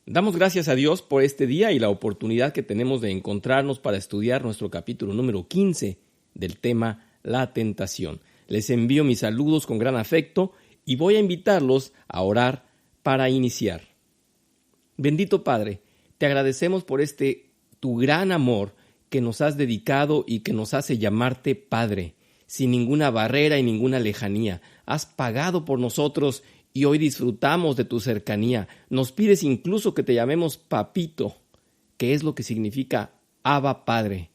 Damos gracias a Dios por este día y la oportunidad que tenemos de encontrarnos para estudiar nuestro capítulo número 15 del tema La tentación. Les envío mis saludos con gran afecto y voy a invitarlos a orar para iniciar. Bendito Padre, te agradecemos por tu gran amor que nos has dedicado y que nos hace llamarte Padre, sin ninguna barrera y ninguna lejanía. Has pagado por nosotros y hoy disfrutamos de tu cercanía. Nos pides incluso que te llamemos Papito, que es lo que significa Abba Padre.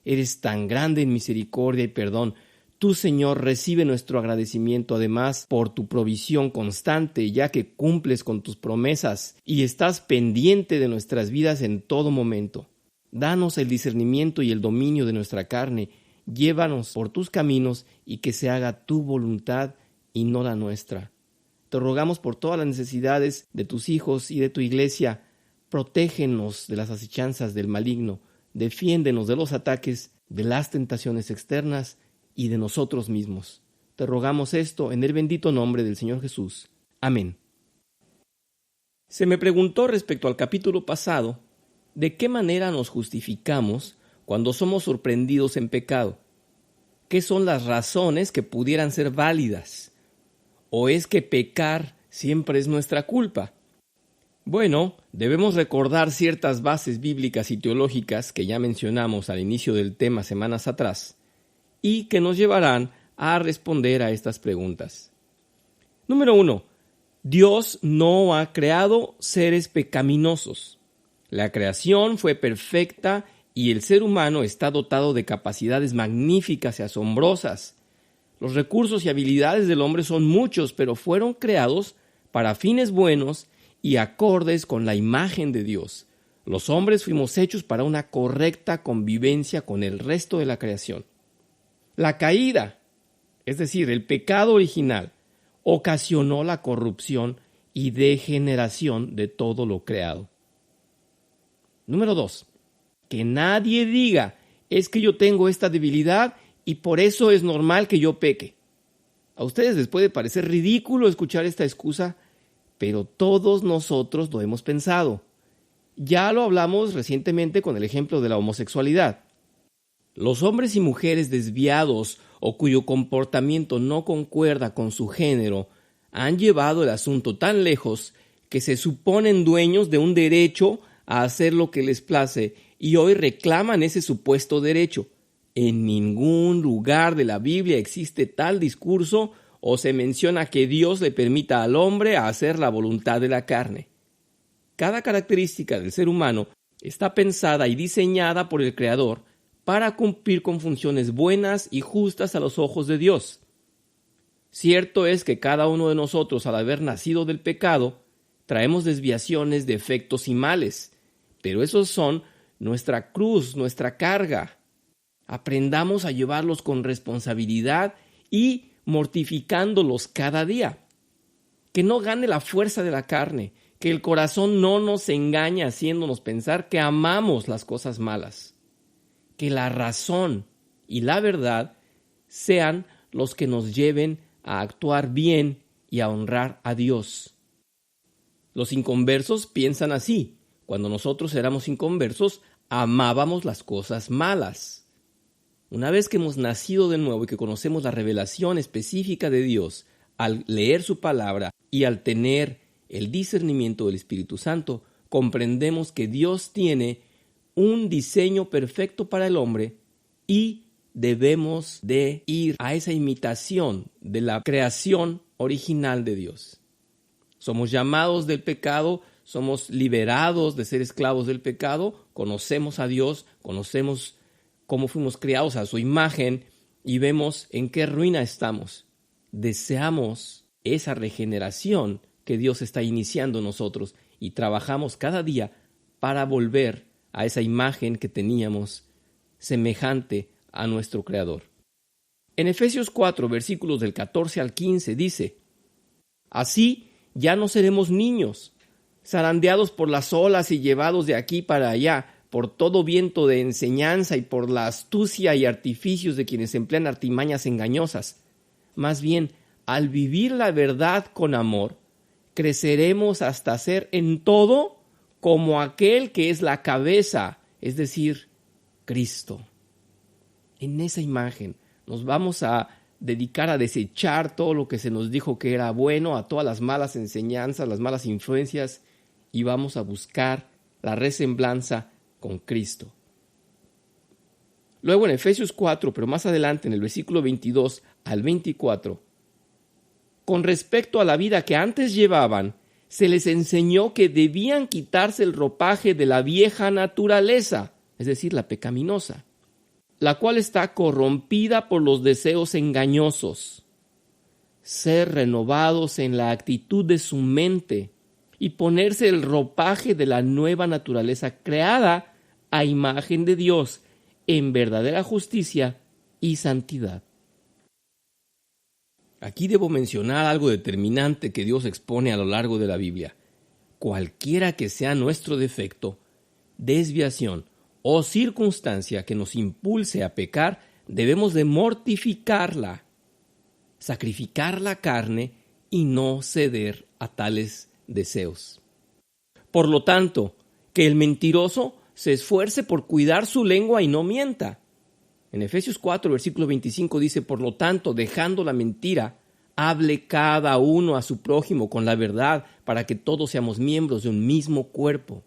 Eres tan grande en misericordia y perdón. Tú, Señor, recibe nuestro agradecimiento además por tu provisión constante, ya que cumples con tus promesas y estás pendiente de nuestras vidas en todo momento. Danos el discernimiento y el dominio de nuestra carne. Llévanos por tus caminos y que se haga tu voluntad y no la nuestra. Te rogamos por todas las necesidades de tus hijos y de tu iglesia. Protégenos de las acechanzas del maligno. Defiéndenos de los ataques, de las tentaciones externas y de nosotros mismos. Te rogamos esto en el bendito nombre del Señor Jesús. Amén. Se me preguntó respecto al capítulo pasado, ¿de qué manera nos justificamos cuando somos sorprendidos en pecado? ¿Qué son las razones que pudieran ser válidas? ¿O es que pecar siempre es nuestra culpa? Bueno, debemos recordar ciertas bases bíblicas y teológicas que ya mencionamos al inicio del tema semanas atrás y que nos llevarán a responder a estas preguntas. Número 1. Dios no ha creado seres pecaminosos. La creación fue perfecta y el ser humano está dotado de capacidades magníficas y asombrosas. Los recursos y habilidades del hombre son muchos, pero fueron creados para fines buenos y acordes con la imagen de Dios. Los hombres fuimos hechos para una correcta convivencia con el resto de la creación. La caída, es decir, el pecado original, ocasionó la corrupción y degeneración de todo lo creado. Número 2. Que nadie diga, es que yo tengo esta debilidad y por eso es normal que yo peque. A ustedes les puede parecer ridículo escuchar esta excusa, pero todos nosotros lo hemos pensado. Ya lo hablamos recientemente con el ejemplo de la homosexualidad. Los hombres y mujeres desviados o cuyo comportamiento no concuerda con su género han llevado el asunto tan lejos que se suponen dueños de un derecho a hacer lo que les place y hoy reclaman ese supuesto derecho. En ningún lugar de la Biblia existe tal discurso o se menciona que Dios le permita al hombre hacer la voluntad de la carne. Cada característica del ser humano está pensada y diseñada por el Creador para cumplir con funciones buenas y justas a los ojos de Dios. Cierto es que cada uno de nosotros, al haber nacido del pecado, traemos desviaciones, defectos y males, pero esos son nuestra cruz, nuestra carga. Aprendamos a llevarlos con responsabilidad y mortificándolos cada día. Que no gane la fuerza de la carne, que el corazón no nos engañe haciéndonos pensar que amamos las cosas malas. Que la razón y la verdad sean los que nos lleven a actuar bien y a honrar a Dios. Los inconversos piensan así. Cuando nosotros éramos inconversos, amábamos las cosas malas. Una vez que hemos nacido de nuevo y que conocemos la revelación específica de Dios, al leer su palabra y al tener el discernimiento del Espíritu Santo, comprendemos que Dios tiene un diseño perfecto para el hombre y debemos de ir a esa imitación de la creación original de Dios. Somos llamados del pecado, somos liberados de ser esclavos del pecado, conocemos a Dios, conocemos cómo fuimos creados a su imagen y vemos en qué ruina estamos. Deseamos esa regeneración que Dios está iniciando en nosotros y trabajamos cada día para volver a esa imagen que teníamos semejante a nuestro Creador. En Efesios 4, versículos del 14 al 15 dice: Así ya no seremos niños, zarandeados por las olas y llevados de aquí para allá, por todo viento de enseñanza y por la astucia y artificios de quienes emplean artimañas engañosas. Más bien, al vivir la verdad con amor, creceremos hasta ser en todo como aquel que es la cabeza, es decir, Cristo. En esa imagen nos vamos a dedicar a desechar todo lo que se nos dijo que era bueno, a todas las malas enseñanzas, las malas influencias, y vamos a buscar la resemblanza con Cristo. Luego en Efesios 4, pero más adelante en el versículo 22 al 24, con respecto a la vida que antes llevaban, se les enseñó que debían quitarse el ropaje de la vieja naturaleza, es decir, la pecaminosa, la cual está corrompida por los deseos engañosos, ser renovados en la actitud de su mente y ponerse el ropaje de la nueva naturaleza creada a imagen de Dios en verdadera justicia y santidad. Aquí debo mencionar algo determinante que Dios expone a lo largo de la Biblia. Cualquiera que sea nuestro defecto, desviación o circunstancia que nos impulse a pecar, debemos de mortificarla, sacrificar la carne y no ceder a tales deseos. Por lo tanto, que el mentiroso se esfuerce por cuidar su lengua y no mienta. En Efesios 4, versículo 25 dice, por lo tanto, dejando la mentira, hable cada uno a su prójimo con la verdad, para que todos seamos miembros de un mismo cuerpo.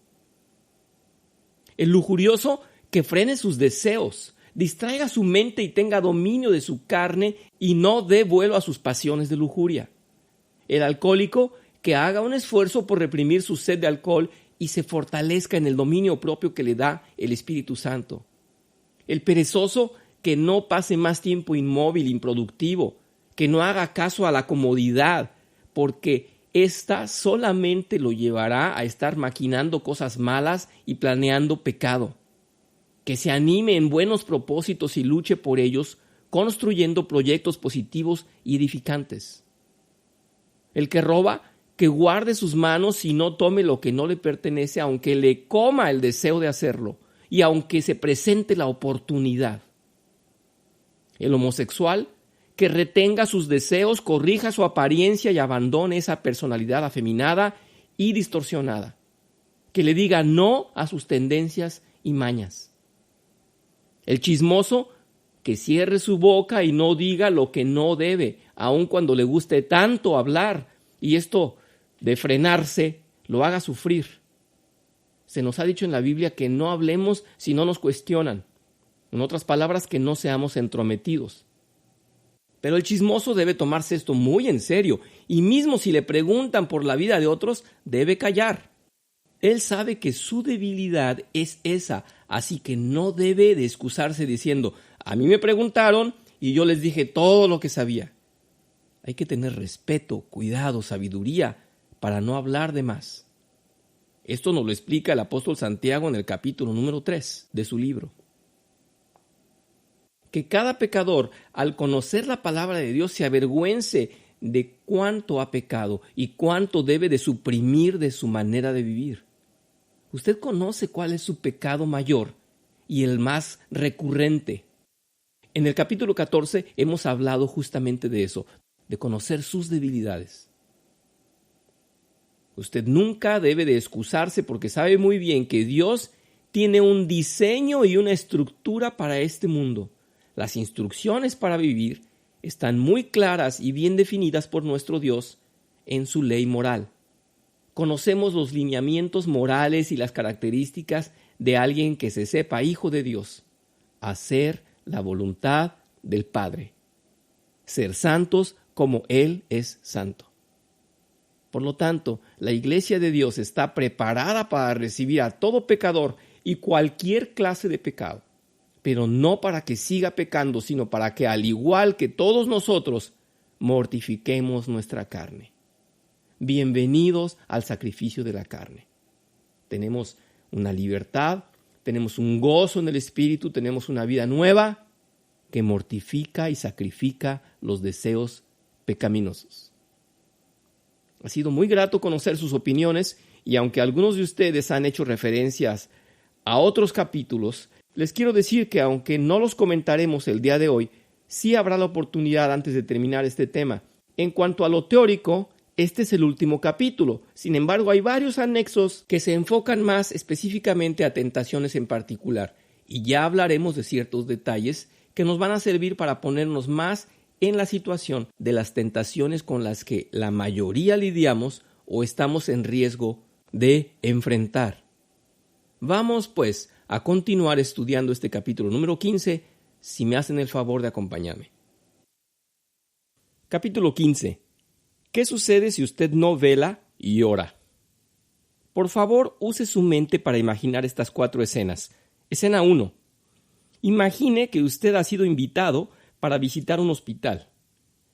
El lujurioso que frene sus deseos, distraiga su mente y tenga dominio de su carne y no dé vuelo a sus pasiones de lujuria. El alcohólico que haga un esfuerzo por reprimir su sed de alcohol y se fortalezca en el dominio propio que le da el Espíritu Santo. El perezoso que no pase más tiempo inmóvil, improductivo, que no haga caso a la comodidad, porque ésta solamente lo llevará a estar maquinando cosas malas y planeando pecado. Que se anime en buenos propósitos y luche por ellos, construyendo proyectos positivos y edificantes. El que roba, que guarde sus manos y no tome lo que no le pertenece, aunque le coma el deseo de hacerlo y aunque se presente la oportunidad. El homosexual, que retenga sus deseos, corrija su apariencia y abandone esa personalidad afeminada y distorsionada. Que le diga no a sus tendencias y mañas. El chismoso, que cierre su boca y no diga lo que no debe, aun cuando le guste tanto hablar, y esto de frenarse lo haga sufrir. Se nos ha dicho en la Biblia que no hablemos si no nos cuestionan. En otras palabras, que no seamos entrometidos. Pero el chismoso debe tomarse esto muy en serio, y mismo si le preguntan por la vida de otros, debe callar. Él sabe que su debilidad es esa, así que no debe de excusarse diciendo, a mí me preguntaron y yo les dije todo lo que sabía. Hay que tener respeto, cuidado, sabiduría, para no hablar de más. Esto nos lo explica el apóstol Santiago en el capítulo número 3 de su libro. Que cada pecador, al conocer la palabra de Dios, se avergüence de cuánto ha pecado y cuánto debe de suprimir de su manera de vivir. Usted conoce cuál es su pecado mayor y el más recurrente. En el capítulo 14 hemos hablado justamente de eso, de conocer sus debilidades. Usted nunca debe de excusarse porque sabe muy bien que Dios tiene un diseño y una estructura para este mundo. Las instrucciones para vivir están muy claras y bien definidas por nuestro Dios en su ley moral. Conocemos los lineamientos morales y las características de alguien que se sepa hijo de Dios. Hacer la voluntad del Padre. Ser santos como Él es santo. Por lo tanto, la Iglesia de Dios está preparada para recibir a todo pecador y cualquier clase de pecado, pero no para que siga pecando, sino para que, al igual que todos nosotros, mortifiquemos nuestra carne. Bienvenidos al sacrificio de la carne. Tenemos una libertad, tenemos un gozo en el Espíritu, tenemos una vida nueva que mortifica y sacrifica los deseos pecaminosos. Ha sido muy grato conocer sus opiniones y aunque algunos de ustedes han hecho referencias a otros capítulos, les quiero decir que aunque no los comentaremos el día de hoy, sí habrá la oportunidad antes de terminar este tema. En cuanto a lo teórico, Este es el último capítulo. Sin embargo, hay varios anexos que se enfocan más específicamente a tentaciones en particular. Y ya hablaremos de ciertos detalles que nos van a servir para ponernos más en la situación de las tentaciones con las que la mayoría lidiamos o estamos en riesgo de enfrentar. Vamos, pues, a continuar estudiando este capítulo número 15, si me hacen el favor de acompañarme. Capítulo 15. ¿Qué sucede si usted no vela y ora? Por favor, use su mente para imaginar estas 4 escenas. Escena 1. Imagine que usted ha sido invitado para visitar un hospital.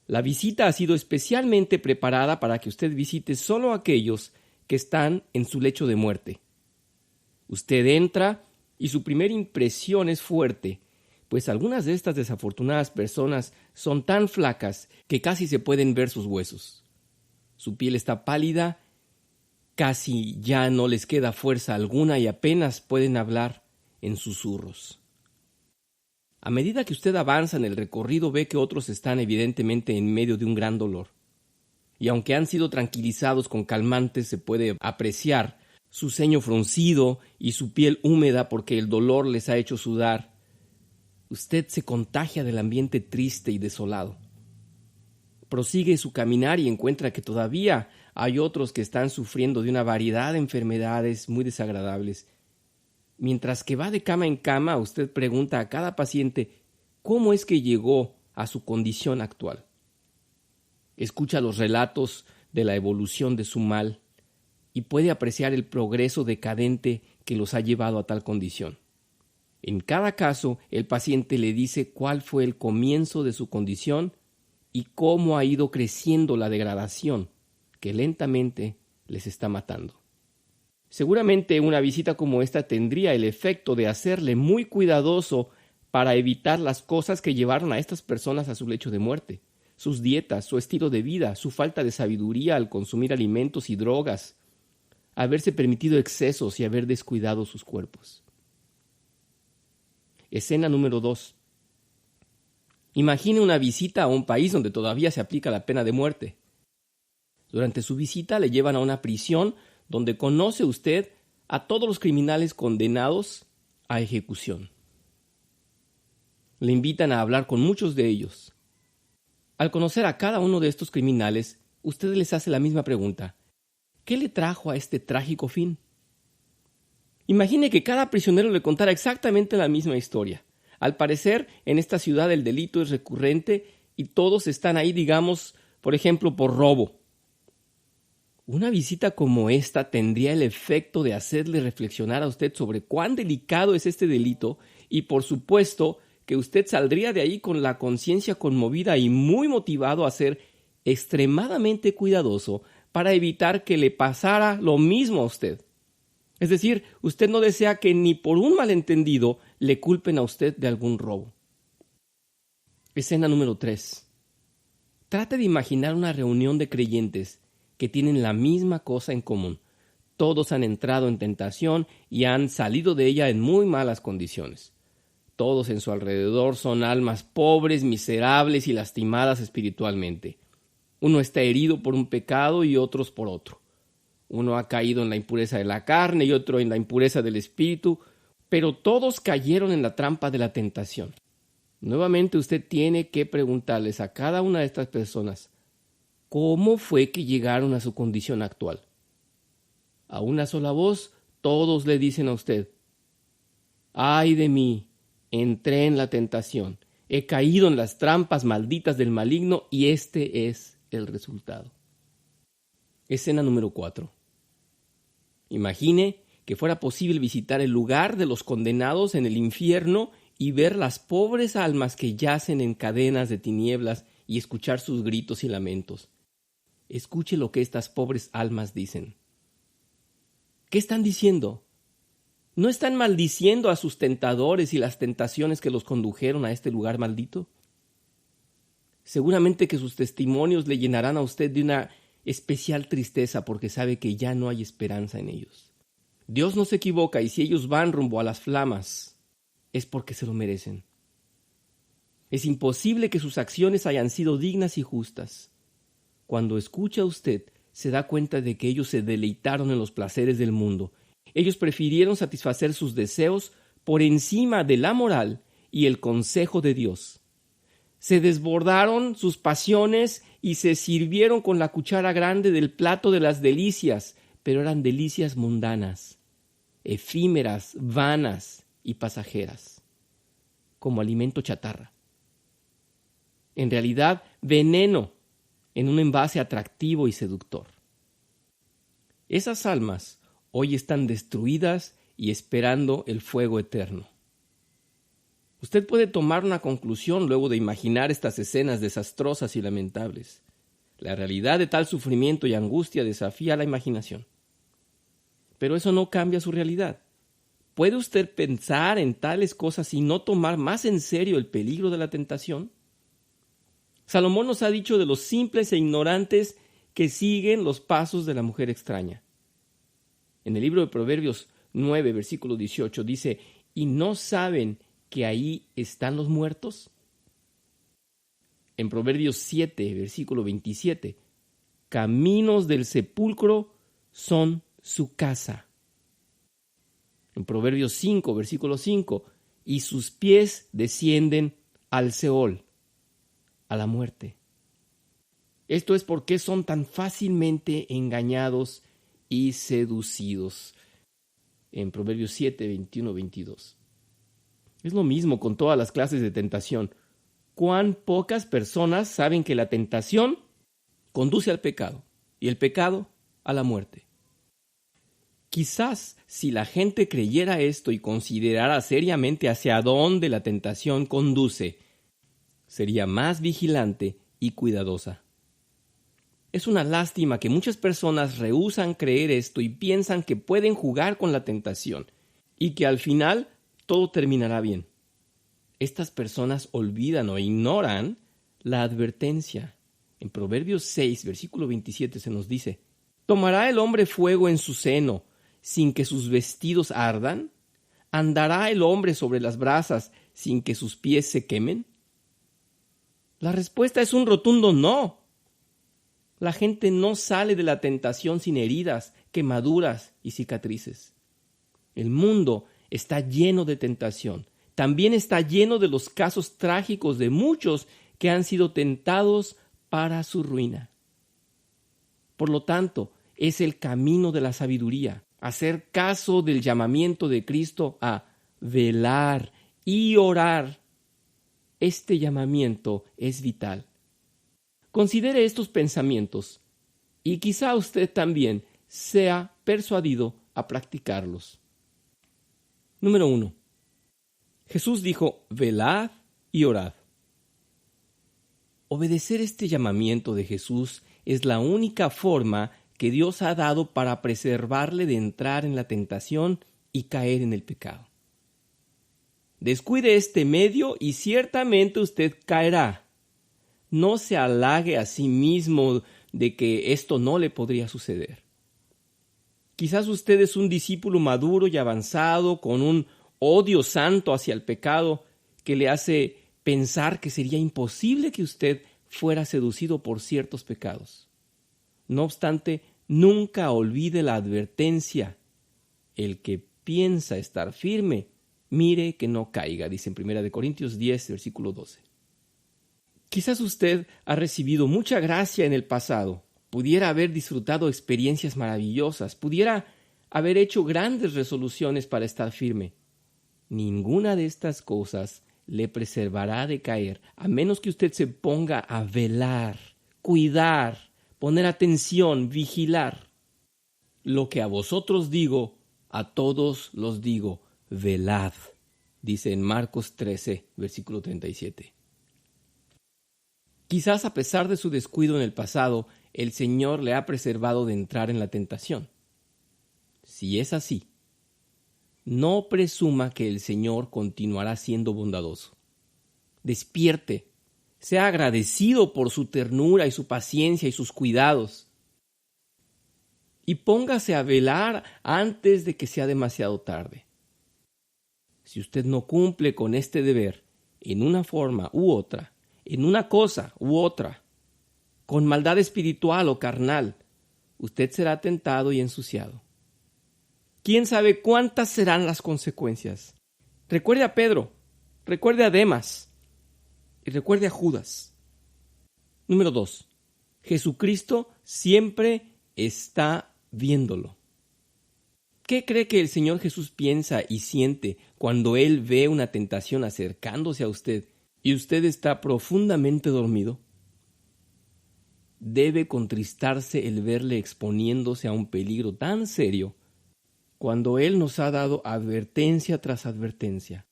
La visita ha sido especialmente preparada para que usted visite solo a aquellos que están en su lecho de muerte. Usted entra y su primera impresión es fuerte, pues algunas de estas desafortunadas personas son tan flacas que casi se pueden ver sus huesos. Su piel está pálida, casi ya no les queda fuerza alguna y apenas pueden hablar en susurros. A medida que usted avanza en el recorrido, ve que otros están evidentemente en medio de un gran dolor. Y aunque han sido tranquilizados con calmantes, se puede apreciar su ceño fruncido y su piel húmeda porque el dolor les ha hecho sudar. Usted se contagia del ambiente triste y desolado. Prosigue su caminar y encuentra que todavía hay otros que están sufriendo de una variedad de enfermedades muy desagradables. Mientras que va de cama en cama, usted pregunta a cada paciente cómo es que llegó a su condición actual. Escucha los relatos de la evolución de su mal y puede apreciar el progreso decadente que los ha llevado a tal condición. En cada caso, el paciente le dice cuál fue el comienzo de su condición y cómo ha ido creciendo la degradación que lentamente les está matando. Seguramente una visita como esta tendría el efecto de hacerle muy cuidadoso para evitar las cosas que llevaron a estas personas a su lecho de muerte, sus dietas, su estilo de vida, su falta de sabiduría al consumir alimentos y drogas, haberse permitido excesos y haber descuidado sus cuerpos. Escena número 2. Imagine una visita a un país donde todavía se aplica la pena de muerte. Durante su visita le llevan a una prisión donde conoce usted a todos los criminales condenados a ejecución. Le invitan a hablar con muchos de ellos. Al conocer a cada uno de estos criminales, usted les hace la misma pregunta. ¿Qué le trajo a este trágico fin? Imagine que cada prisionero le contara exactamente la misma historia. Al parecer, en esta ciudad el delito es recurrente y todos están ahí, digamos, por ejemplo, por robo. Una visita como esta tendría el efecto de hacerle reflexionar a usted sobre cuán delicado es este delito y, por supuesto, que usted saldría de ahí con la conciencia conmovida y muy motivado a ser extremadamente cuidadoso para evitar que le pasara lo mismo a usted. Es decir, usted no desea que ni por un malentendido le culpen a usted de algún robo. Escena número 3. Trate de imaginar una reunión de creyentes que tienen la misma cosa en común. Todos han entrado en tentación y han salido de ella en muy malas condiciones. Todos en su alrededor son almas pobres, miserables y lastimadas espiritualmente. Uno está herido por un pecado y otros por otro. Uno ha caído en la impureza de la carne y otro en la impureza del espíritu, pero todos cayeron en la trampa de la tentación. Nuevamente usted tiene que preguntarles a cada una de estas personas, ¿cómo fue que llegaron a su condición actual? A una sola voz, todos le dicen a usted, ¡ay de mí! Entré en la tentación, he caído en las trampas malditas del maligno y este es el resultado. Escena número 4. Imagine que fuera posible visitar el lugar de los condenados en el infierno y ver las pobres almas que yacen en cadenas de tinieblas y escuchar sus gritos y lamentos. Escuche lo que estas pobres almas dicen. ¿Qué están diciendo? ¿No están maldiciendo a sus tentadores y las tentaciones que los condujeron a este lugar maldito? Seguramente que sus testimonios le llenarán a usted de una especial tristeza porque sabe que ya no hay esperanza en ellos. Dios no se equivoca y si ellos van rumbo a las flamas es porque se lo merecen. Es imposible que sus acciones hayan sido dignas y justas. Cuando escucha usted se da cuenta de que ellos se deleitaron en los placeres del mundo. Ellos prefirieron satisfacer sus deseos por encima de la moral y el consejo de Dios. Se desbordaron sus pasiones y se sirvieron con la cuchara grande del plato de las delicias, pero eran delicias mundanas, efímeras, vanas y pasajeras, como alimento chatarra. En realidad, veneno en un envase atractivo y seductor. Esas almas hoy están destruidas y esperando el fuego eterno. Usted puede tomar una conclusión luego de imaginar estas escenas desastrosas y lamentables. La realidad de tal sufrimiento y angustia desafía la imaginación. Pero eso no cambia su realidad. ¿Puede usted pensar en tales cosas y no tomar más en serio el peligro de la tentación? Salomón nos ha dicho de los simples e ignorantes que siguen los pasos de la mujer extraña. En el libro de Proverbios 9, versículo 18, dice, ¿y no saben que ahí están los muertos? En Proverbios 7, versículo 27, caminos del sepulcro son su casa. En Proverbios 5, versículo 5, y sus pies descienden al Seol, a la muerte. Esto es porque son tan fácilmente engañados y seducidos. En Proverbios 7, 21, 22. Es lo mismo con todas las clases de tentación. Cuán pocas personas saben que la tentación conduce al pecado y el pecado a la muerte. Quizás si la gente creyera esto y considerara seriamente hacia dónde la tentación conduce, sería más vigilante y cuidadosa. Es una lástima que muchas personas rehúsan creer esto y piensan que pueden jugar con la tentación y que al final todo terminará bien. Estas personas olvidan o ignoran la advertencia. En Proverbios 6, versículo 27 se nos dice, ¿tomará el hombre fuego en su seno sin que sus vestidos ardan? ¿Andará el hombre sobre las brasas sin que sus pies se quemen? La respuesta es un rotundo no. La gente no sale de la tentación sin heridas, quemaduras y cicatrices. El mundo está lleno de tentación. También está lleno de los casos trágicos de muchos que han sido tentados para su ruina. Por lo tanto, es el camino de la sabiduría, hacer caso del llamamiento de Cristo a velar y orar. Este llamamiento es vital. Considere estos pensamientos y quizá usted también sea persuadido a practicarlos. Número 1. Jesús dijo, velad y orad. Obedecer este llamamiento de Jesús es la única forma que Dios ha dado para preservarle de entrar en la tentación y caer en el pecado. Descuide este medio y ciertamente usted caerá. No se halague a sí mismo de que esto no le podría suceder. Quizás usted es un discípulo maduro y avanzado con un odio santo hacia el pecado que le hace pensar que sería imposible que usted fuera seducido por ciertos pecados. No obstante, nunca olvide la advertencia. El que piensa estar firme, mire que no caiga, dice en 1 Corintios 10, versículo 12. Quizás usted ha recibido mucha gracia en el pasado, pudiera haber disfrutado experiencias maravillosas, pudiera haber hecho grandes resoluciones para estar firme. Ninguna de estas cosas le preservará de caer, a menos que usted se ponga a velar, cuidar, poner atención, vigilar. Lo que a vosotros digo, a todos los digo, velad, dice en Marcos 13, versículo 37. Quizás a pesar de su descuido en el pasado, el Señor le ha preservado de entrar en la tentación. Si es así, no presuma que el Señor continuará siendo bondadoso. Despierte, sea agradecido por su ternura y su paciencia y sus cuidados. Y póngase a velar antes de que sea demasiado tarde. Si usted no cumple con este deber en una forma u otra, en una cosa u otra, con maldad espiritual o carnal, usted será tentado y ensuciado. ¿Quién sabe cuántas serán las consecuencias? Recuerde a Pedro, recuerde a Demas y recuerde a Judas. Número 2. Jesucristo siempre está viéndolo. ¿Qué cree que el Señor Jesús piensa y siente cuando Él ve una tentación acercándose a usted y usted está profundamente dormido? Debe contristarse el verle exponiéndose a un peligro tan serio cuando Él nos ha dado advertencia tras advertencia.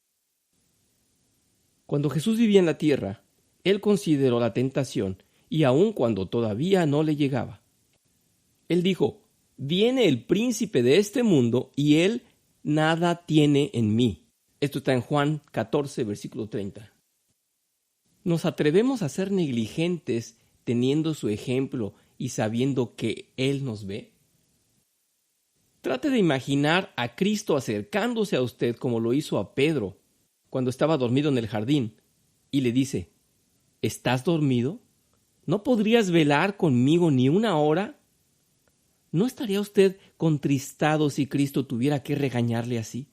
Cuando Jesús vivía en la tierra, Él consideró la tentación y aun cuando todavía no le llegaba. Él dijo: viene el príncipe de este mundo y él nada tiene en mí. Esto está en Juan 14, versículo 30. ¿Nos atrevemos a ser negligentes teniendo su ejemplo y sabiendo que Él nos ve? Trate de imaginar a Cristo acercándose a usted como lo hizo a Pedro cuando estaba dormido en el jardín y le dice: ¿estás dormido? ¿No podrías velar conmigo ni una hora? ¿No estaría usted contristado si Cristo tuviera que regañarle así?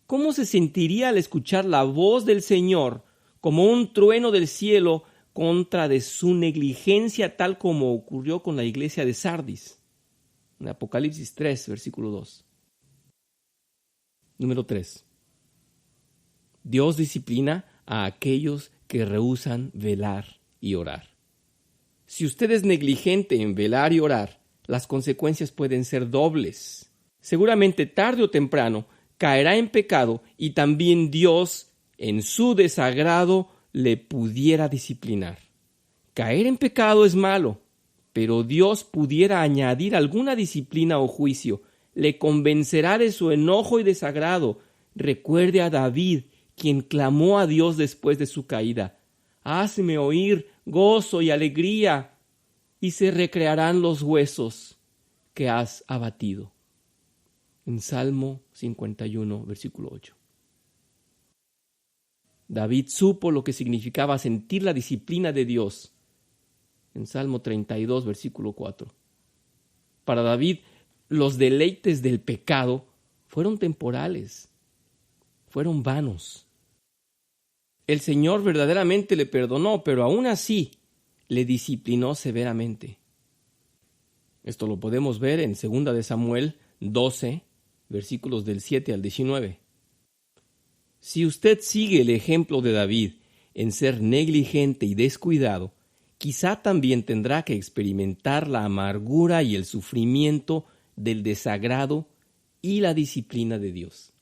¿Cómo se sentiría al escuchar la voz del Señor como un trueno del cielo contra de su negligencia, tal como ocurrió con la iglesia de Sardis? En Apocalipsis 3, versículo 2. Número 3. Dios disciplina a aquellos que rehúsan velar y orar. Si usted es negligente en velar y orar, las consecuencias pueden ser dobles. Seguramente tarde o temprano caerá en pecado y también Dios, en su desagrado, le pudiera disciplinar. Caer en pecado es malo, pero Dios pudiera añadir alguna disciplina o juicio. Le convencerá de su enojo y desagrado. Recuerde a David, quien clamó a Dios después de su caída: hazme oír gozo y alegría, y se recrearán los huesos que has abatido. En Salmo 51, versículo 8. David supo lo que significaba sentir la disciplina de Dios. En Salmo 32, versículo 4. Para David, los deleites del pecado fueron temporales, fueron vanos. El Señor verdaderamente le perdonó, pero aún así le disciplinó severamente. Esto lo podemos ver en 2 de Samuel 12, versículos del 7 al 19. Si usted sigue el ejemplo de David en ser negligente y descuidado, quizá también tendrá que experimentar la amargura y el sufrimiento del desagrado y la disciplina de Dios.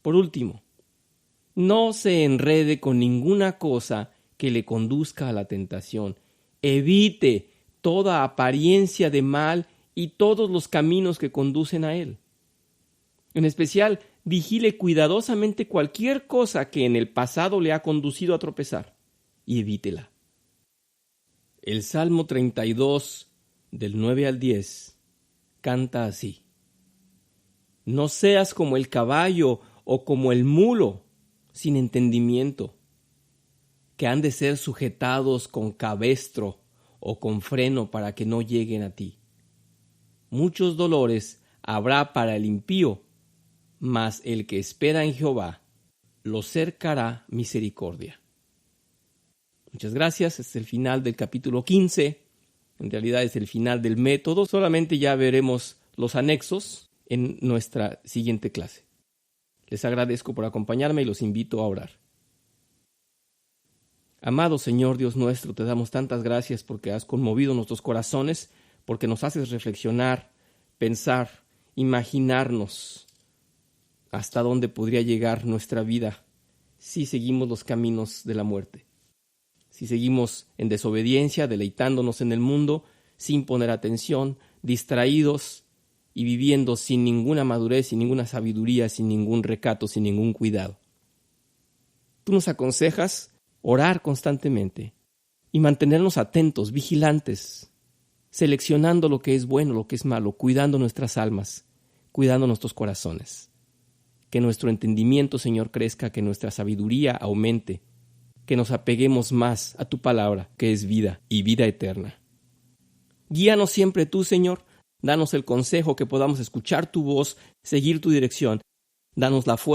Por último, no se enrede con ninguna cosa que le conduzca a la tentación. Evite toda apariencia de mal y todos los caminos que conducen a él. En especial, vigile cuidadosamente cualquier cosa que en el pasado le ha conducido a tropezar y evítela. El Salmo 32, del 9 al 10, canta así: no seas como el caballo o como el mulo, sin entendimiento, que han de ser sujetados con cabestro o con freno para que no lleguen a ti. Muchos dolores habrá para el impío, mas el que espera en Jehová lo cercará misericordia. Muchas gracias. Este es el final del capítulo 15. En realidad es el final del método. Solamente ya veremos los anexos en nuestra siguiente clase. Les agradezco por acompañarme y los invito a orar. Amado Señor Dios nuestro, te damos tantas gracias porque has conmovido nuestros corazones, porque nos haces reflexionar, pensar, imaginarnos hasta dónde podría llegar nuestra vida si seguimos los caminos de la muerte. Si seguimos en desobediencia, deleitándonos en el mundo, sin poner atención, distraídos y viviendo sin ninguna madurez, sin ninguna sabiduría, sin ningún recato, sin ningún cuidado. Tú nos aconsejas orar constantemente y mantenernos atentos, vigilantes, seleccionando lo que es bueno, lo que es malo, cuidando nuestras almas, cuidando nuestros corazones. Que nuestro entendimiento, Señor, crezca, que nuestra sabiduría aumente, que nos apeguemos más a tu palabra, que es vida y vida eterna. Guíanos siempre tú, Señor. Danos el consejo que podamos escuchar tu voz, seguir tu dirección. Danos la fuerza